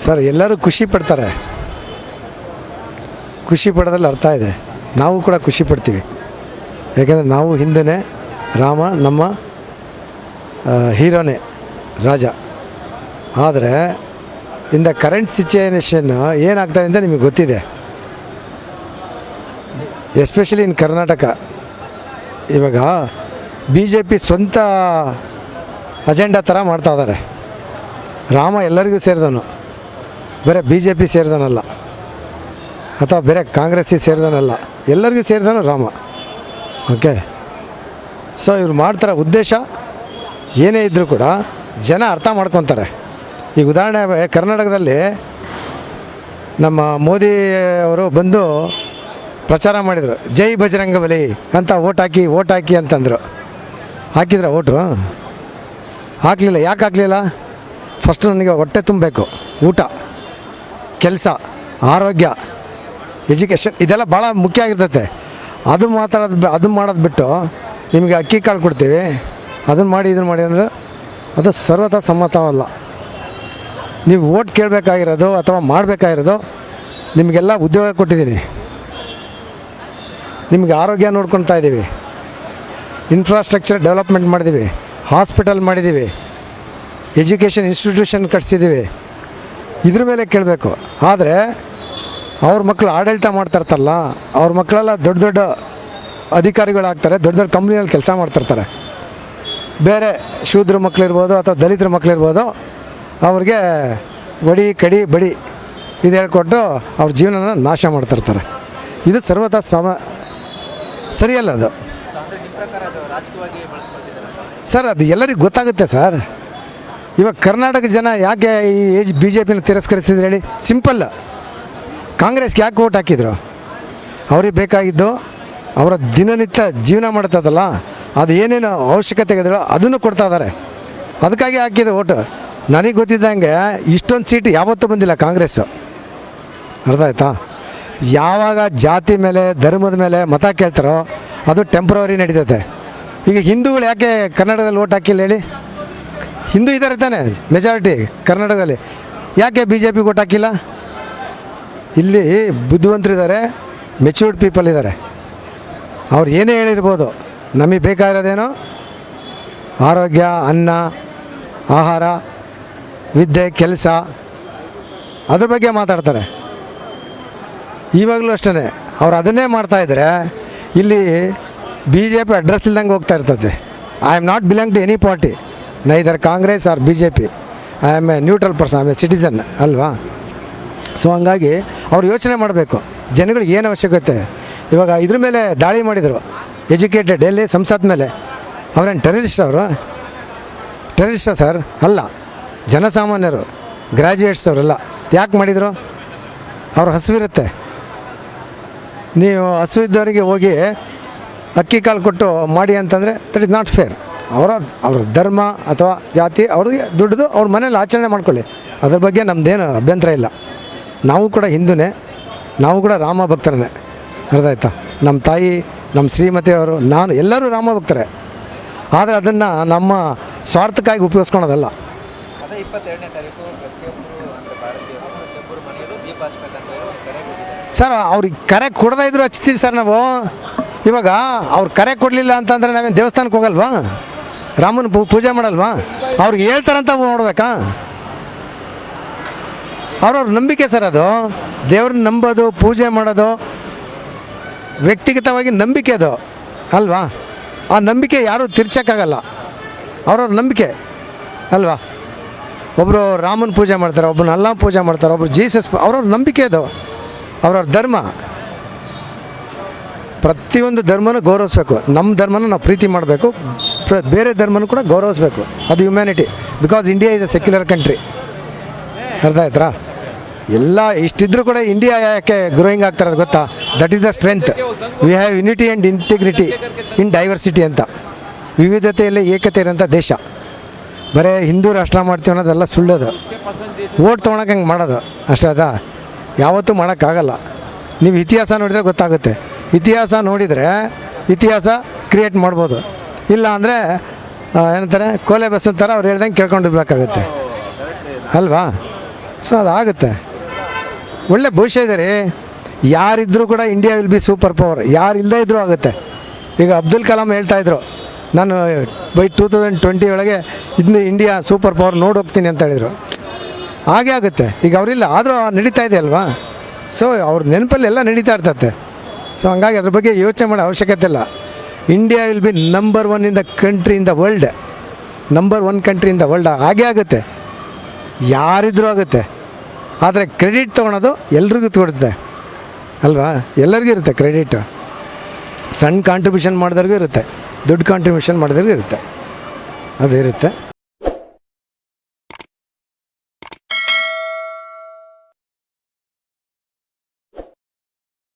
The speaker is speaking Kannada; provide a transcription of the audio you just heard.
ಸರ್ ಎಲ್ಲರೂ ಖುಷಿ ಪಡ್ತಾರೆ, ಖುಷಿ ಪಡೋದ್ರಲ್ಲಿ ಅರ್ಥ ಇದೆ. ನಾವು ಕೂಡ ಖುಷಿ ಪಡ್ತೀವಿ, ಯಾಕೆಂದರೆ ನಾವು ಹಿಂದೆ ರಾಮ ನಮ್ಮ ಹೀರೋನೇ ರಾಜ. ಆದರೆ ಇನ್ ದ ಕರೆಂಟ್ ಸಿಚುಯೇಷನ್ ಏನಾಗ್ತಾಯಿದೆ ಅಂತ ನಿಮಗೆ ಗೊತ್ತಿದೆ. ಎಸ್ಪೆಷಲಿ ಇನ್ ಕರ್ನಾಟಕ ಇವಾಗ BJP ಸ್ವಂತ ಅಜೆಂಡಾ ಥರ ಮಾಡ್ತಾ ಇದ್ದಾರೆ. ರಾಮ ಎಲ್ಲರಿಗೂ ಸೇರಿದನು, ಬೇರೆ BJP ಸೇರಿದನಲ್ಲ, ಅಥವಾ ಬೇರೆ ಕಾಂಗ್ರೆಸ್ಸಿಗೆ ಸೇರಿದನಲ್ಲ, ಎಲ್ಲರಿಗೂ ಸೇರಿದನು ರಾಮ. ಓಕೆ, ಸೊ ಇವ್ರು ಮಾಡ್ತಾರ ಉದ್ದೇಶ ಏನೇ ಇದ್ದರೂ ಕೂಡ ಜನ ಅರ್ಥ ಮಾಡ್ಕೊತಾರೆ. ಈಗ ಉದಾಹರಣೆ ಕರ್ನಾಟಕದಲ್ಲಿ ನಮ್ಮ ಮೋದಿ ಅವರು ಬಂದು ಪ್ರಚಾರ ಮಾಡಿದರು, ಜೈ ಬಜರಂಗಬಲಿ ಅಂತ ಓಟ್ ಹಾಕಿ ಅಂತಂದರು. ಹಾಕಿದ್ರೆ ಓಟು ಹಾಕಲಿಲ್ಲ. ಯಾಕೆ ಹಾಕಲಿಲ್ಲ? ಫಸ್ಟು ನನಗೆ ಹೊಟ್ಟೆ ತುಂಬಬೇಕು, ಊಟ, ಕೆಲಸ, ಆರೋಗ್ಯ, ಎಜುಕೇಷನ್ ಇದೆಲ್ಲ ಭಾಳ ಮುಖ್ಯ ಆಗಿರ್ತೈತೆ. ಅದು ಮಾಡೋದು ಬಿಟ್ಟು ನಿಮಗೆ ಅಕ್ಕಿ ಕಾಳು ಕೊಡ್ತೀವಿ, ಅದನ್ನು ಮಾಡಿ ಇದನ್ನು ಮಾಡಿ ಅಂದರೆ ಅದು ಸರ್ವತಾ ಸಮ್ಮತವಲ್ಲ. ನೀವು ಓಟ್ ಕೇಳಬೇಕಾಗಿರೋದು ಅಥವಾ ಮಾಡಬೇಕಾಗಿರೋದು, ನಿಮಗೆಲ್ಲ ಉದ್ಯೋಗ ಕೊಟ್ಟಿದ್ದೀನಿ, ನಿಮಗೆ ಆರೋಗ್ಯ ನೋಡ್ಕೊಳ್ತಾ ಇದ್ದೀವಿ, ಇನ್ಫ್ರಾಸ್ಟ್ರಕ್ಚರ್ ಡೆವಲಪ್ಮೆಂಟ್ ಮಾಡಿದ್ದೀವಿ, ಹಾಸ್ಪಿಟಲ್ ಮಾಡಿದ್ದೀವಿ, ಎಜುಕೇಷನ್ ಇನ್ಸ್ಟಿಟ್ಯೂಷನ್ ಕಟ್ಸಿದ್ದೀವಿ. ಇದ್ರ ಮೇಲೆ ಕೇಳಬೇಕು. ಆದರೆ ಅವ್ರ ಮಕ್ಕಳು ಆಡಳಿತ ಮಾಡ್ತಾಯಿರ್ತಾರಲ್ಲ, ಅವ್ರ ಮಕ್ಕಳೆಲ್ಲ ದೊಡ್ಡ ದೊಡ್ಡ ಅಧಿಕಾರಿಗಳಾಗ್ತಾರೆ, ದೊಡ್ಡ ದೊಡ್ಡ ಕಂಪ್ನಿಯಲ್ಲಿ ಕೆಲಸ ಮಾಡ್ತಿರ್ತಾರೆ. ಬೇರೆ ಶೂದ್ರ ಮಕ್ಕಳಿರ್ಬೋದು ಅಥವಾ ದಲಿತರ ಮಕ್ಕಳಿರ್ಬೋದು, ಅವ್ರಿಗೆ ಒಡಿ ಕಡಿ ಬಡಿ ಇದು ಹೇಳ್ಕೊಟ್ಟು ಅವ್ರ ಜೀವನನ ನಾಶ ಮಾಡ್ತಿರ್ತಾರೆ. ಇದು ಸರ್ವತಾ ಸರಿಯಲ್ಲ. ಅದು ಸರ್ ಅದು ಎಲ್ಲರಿಗೂ ಗೊತ್ತಾಗುತ್ತೆ ಸರ್. ಇವಾಗ ಕರ್ನಾಟಕ ಜನ ಯಾಕೆ ಈ BJPನ ತಿರಸ್ಕರಿಸಿದ್ರು ಹೇಳಿ? ಸಿಂಪಲ್, ಕಾಂಗ್ರೆಸ್ಗೆ ಯಾಕೆ ಓಟ್ ಹಾಕಿದ್ರು? ಅವ್ರಿಗೆ ಬೇಕಾಗಿದ್ದು ಅವರ ದಿನನಿತ್ಯ ಜೀವನ ಮಾಡ್ತದಲ್ಲ, ಅದು ಏನೇನು ಅವಶ್ಯಕತೆಗಳಿದ್ರು ಅದನ್ನು ಕೊಡ್ತಾ ಇದ್ದಾರೆ, ಅದಕ್ಕಾಗಿ ಹಾಕಿದ್ರು ಓಟು. ನನಗೆ ಗೊತ್ತಿದ್ದಂಗೆ ಇಷ್ಟೊಂದು ಸೀಟ್ ಯಾವತ್ತೂ ಬಂದಿಲ್ಲ ಕಾಂಗ್ರೆಸ್ಸು. ಅರ್ಥ ಆಯ್ತಾ? ಯಾವಾಗ ಜಾತಿ ಮೇಲೆ ಧರ್ಮದ ಮೇಲೆ ಮತ ಕೇಳ್ತಾರೋ ಅದು ಟೆಂಪ್ರವರಿ ನಡೀತೈತೆ. ಈಗ ಹಿಂದೂಗಳು ಯಾಕೆ ಕರ್ನಾಟಕದಲ್ಲಿ ಓಟ್ ಹಾಕಿಲ್ಲ ಹೇಳಿ? ಹಿಂದೂ ಇದ್ದಾರೆ ತಾನೆ ಮೆಜಾರಿಟಿ ಕರ್ನಾಟಕದಲ್ಲಿ, ಯಾಕೆ BJPಗೆ ಓಟ್ ಹಾಕಿಲ್ಲ? ಇಲ್ಲಿ ಬುದ್ಧಿವಂತರಿದ್ದಾರೆ, ಮೆಚ್ಯೂರ್ಡ್ ಪೀಪಲ್ ಇದ್ದಾರೆ. ಅವ್ರು ಏನೇ ಹೇಳಿರ್ಬೋದು, ನಮಗೆ ಬೇಕಾಗಿರೋದೇನೋ ಆರೋಗ್ಯ, ಅನ್ನ, ಆಹಾರ, ವಿದ್ಯೆ, ಕೆಲಸ, ಅದ್ರ ಬಗ್ಗೆ ಮಾತಾಡ್ತಾರೆ. ಇವಾಗಲೂ ಅಷ್ಟೇ ಅವ್ರು ಅದನ್ನೇ ಮಾಡ್ತಾಯಿದ್ರೆ ಇಲ್ಲಿ BJP ಅಡ್ರೆಸ್ ಇಲ್ದಂಗೆ ಹೋಗ್ತಾ ಇರ್ತದೆ. I am not belong to any party, neither Congress or BJP. I am a neutral person, I am a citizen ಅಲ್ವಾ? ಸೊ ಹಂಗಾಗಿ ಅವ್ರು ಯೋಚನೆ ಮಾಡಬೇಕು ಜನಗಳಿಗೆ ಏನು ಅವಶ್ಯಕತೆ. ಇವಾಗ ಇದ್ರ ಮೇಲೆ ದಾಳಿ ಮಾಡಿದರು, ಎಜುಕೇಟೆಡ್, ಎಲ್ಲಿ ಸಂಸತ್ ಮೇಲೆ. ಅವ್ರೇನು ಟೆರರಿಸ್ಟ್? ಅವರು ಟೆರರಿಸ್ಟ ಸರ್? ಅಲ್ಲ, ಜನಸಾಮಾನ್ಯರು, ಗ್ರ್ಯಾಜುಯೇಟ್ಸ್ ಅವರೆಲ್ಲ. ಯಾಕೆ ಮಾಡಿದರು? ಅವ್ರ ಹಸಿವಿರುತ್ತೆ. ನೀವು ಹಸಿವಿದ್ದವರಿಗೆ ಹೋಗಿ ಅಕ್ಕಿ ಕಾಳು ಕೊಟ್ಟು ಮಾಡಿ ಅಂತಂದರೆ ದಟ್ ಇಸ್ ನಾಟ್ ಫೇರ್. ಅವ್ರ ಧರ್ಮ ಅಥವಾ ಜಾತಿ ಅವ್ರಿಗೆ ದುಡ್ದು ಅವ್ರ ಮನೇಲಿ ಆಚರಣೆ ಮಾಡ್ಕೊಳ್ಳಿ, ಅದ್ರ ಬಗ್ಗೆ ನಮ್ಮದೇನು ಅಭ್ಯಂತರ ಇಲ್ಲ. ನಾವು ಕೂಡ ಹಿಂದೂನೇ, ನಾವು ಕೂಡ ರಾಮ ಭಕ್ತರೇ. ಅರ್ಥ ಆಯ್ತಾ? ನಮ್ಮ ತಾಯಿ, ನಮ್ಮ ಶ್ರೀಮತಿಯವರು, ನಾನು ಎಲ್ಲರೂ ರಾಮ ಭಕ್ತರೇ. ಆದರೆ ಅದನ್ನು ನಮ್ಮ ಸ್ವಾರ್ಥಕ್ಕಾಗಿ ಉಪಯೋಗಿಸ್ಕೊಳೋದಲ್ಲ. ಅದೇ 22ನೇ ತಾರೀಕು ಪ್ರತಿಯೊಬ್ಬರು ಅಂದರೆ ಭಾರತೀಯರು ಪ್ರತಿಯೊಬ್ಬರು ಮನೆಯಲ್ಲೂ ದೀಪ ಹಚ್ಬೇಕಂತ ಹೇಳಿ ಒಂದು ಕರೆ ಕೊಟ್ಟಿದ್ದಾರೆ ಸರ್. ಅವ್ರಿಗೆ ಕರೆ ಕೊಡದೇ ಇದ್ರೂ ಹಚ್ತೀವಿ ಸರ್ ನಾವು. ಇವಾಗ ಅವ್ರು ಕರೆ ಕೊಡಲಿಲ್ಲ ಅಂತಂದರೆ ನಾವೇನು ದೇವಸ್ಥಾನಕ್ಕೆ ಹೋಗಲ್ವಾ? ರಾಮನ ಪೂಜೆ ಮಾಡಲ್ವಾ? ಅವ್ರಿಗೆ ಹೇಳ್ತಾರಂತ ನೋಡ್ಬೇಕಾ? ಅವ್ರವ್ರ ನಂಬಿಕೆ ಸರ್ ಅದು. ದೇವ್ರನ್ನ ನಂಬೋದು, ಪೂಜೆ ಮಾಡೋದು ವ್ಯಕ್ತಿಗತವಾಗಿ ನಂಬಿಕೆ ಅದು ಅಲ್ವಾ? ಆ ನಂಬಿಕೆ ಯಾರೂ ತಿರ್ಚಕ್ಕಾಗಲ್ಲ, ಅವ್ರವ್ರ ನಂಬಿಕೆ ಅಲ್ವಾ? ಒಬ್ಬರು ರಾಮನ ಪೂಜೆ ಮಾಡ್ತಾರೆ, ಒಬ್ಬರು ಅಲ್ಲಾ ಪೂಜೆ ಮಾಡ್ತಾರೆ, ಒಬ್ಬರು ಜೀಸಸ್, ಅವ್ರವ್ರ ನಂಬಿಕೆ ಅದು, ಅವ್ರವ್ರ ಧರ್ಮ. ಪ್ರತಿಯೊಂದು ಧರ್ಮನೂ ಗೌರವಿಸ್ಬೇಕು. ನಮ್ಮ ಧರ್ಮನ ನಾವು ಪ್ರೀತಿ ಮಾಡಬೇಕು, ಬೇರೆ ಧರ್ಮನೂ ಕೂಡ ಗೌರವಿಸ್ಬೇಕು. ಅದು humanity. Because India is a secular country. ಅರ್ಥ ಆಯ್ತಾ? ಎಲ್ಲ ಇಷ್ಟಿದ್ರೂ ಕೂಡ ಇಂಡಿಯಾ ಯಾಕೆ ಗ್ರೋಯಿಂಗ್ ಆಗ್ತಾರದು ಗೊತ್ತಾ? That is the strength. We have unity and integrity in diversity ಅಂತ. ವಿವಿಧತೆಯಲ್ಲಿ ಏಕತೆ ಇರೋಂಥ ದೇಶ. ಬರೀ ಹಿಂದೂ ರಾಷ್ಟ್ರ ಮಾಡ್ತೀವಿ ಅನ್ನೋದೆಲ್ಲ ಸುಳ್ಳೋದು. ಓಟ್ ತೊಗೊಳಕ್ಕೆ ಹಂಗೆ ಮಾಡೋದು ಅಷ್ಟೇ. ಅದಾ ಯಾವತ್ತೂ ಮಾಡೋಕ್ಕಾಗಲ್ಲ. ನೀವು ಇತಿಹಾಸ ನೋಡಿದರೆ ಗೊತ್ತಾಗುತ್ತೆ. ಇತಿಹಾಸ ನೋಡಿದರೆ ಇತಿಹಾಸ ಕ್ರಿಯೇಟ್ ಮಾಡ್ಬೋದು. ಇಲ್ಲ ಅಂದರೆ ಏನಂತಾರೆ, ಕೋಲೆ ಬಸ್ ಥರ ಅವ್ರು ಹೇಳ್ದಂಗೆ ಕೇಳ್ಕೊಂಡಿರ್ಬೇಕಾಗುತ್ತೆ ಅಲ್ವಾ? ಸೊ ಅದಾಗುತ್ತೆ. ಒಳ್ಳೆ ಭವಿಷ್ಯ ಇದೆ ರೀ. ಯಾರಿದ್ದರೂ ಕೂಡ India will be super power. ಯಾರು ಇಲ್ಲದೇ ಇದ್ದರೂ ಆಗುತ್ತೆ. ಈಗ ಅಬ್ದುಲ್ ಕಲಾಂ ಹೇಳ್ತಾಯಿದ್ರು, ನಾನು ಬೈ 2020 ಒಳಗೆ ಇದನ್ನ ಇಂಡಿಯಾ ಸೂಪರ್ ಪವರ್ ನೋಡೋಗ್ತೀನಿ ಅಂತ ಹೇಳಿದರು. ಹಾಗೆ ಆಗುತ್ತೆ. ಈಗ ಅವರಿಲ್ಲ, ಆದರೂ ನಡೀತಾ ಇದೆ ಅಲ್ವಾ. ಸೊ ಅವ್ರ ನೆನಪಲ್ಲಿ ಎಲ್ಲ ನಡೀತಾ ಇರ್ತತೆ. ಸೊ ಹಂಗಾಗಿ ಅದ್ರ ಬಗ್ಗೆ ಯೋಚನೆ ಮಾಡೋ ಅವಶ್ಯಕತೆ ಇಲ್ಲ. India will be number 1 in the country in the world. Number 1 country in the world. ಹಾಗೇ ಆಗುತ್ತೆ, ಯಾರಿದ್ರೂ ಆಗುತ್ತೆ. ಆದರೆ ಕ್ರೆಡಿಟ್ ತೊಗೊಳೋದು ಎಲ್ರಿಗೂ ಕೊಡುತ್ತೆ ಅಲ್ವಾ. ಎಲ್ಲರಿಗೂ ಇರುತ್ತೆ ಕ್ರೆಡಿಟು. ಸಣ್ಣ ಕಾಂಟ್ರಿಬ್ಯೂಷನ್ ಮಾಡಿದವ್ರಿಗೂ ಇರುತ್ತೆ, ದೊಡ್ಡ ಕಾಂಟ್ರಿಬ್ಯೂಷನ್ ಮಾಡಿದವ್ರಿಗೂ ಇರುತ್ತೆ, ಅದು ಇರುತ್ತೆ.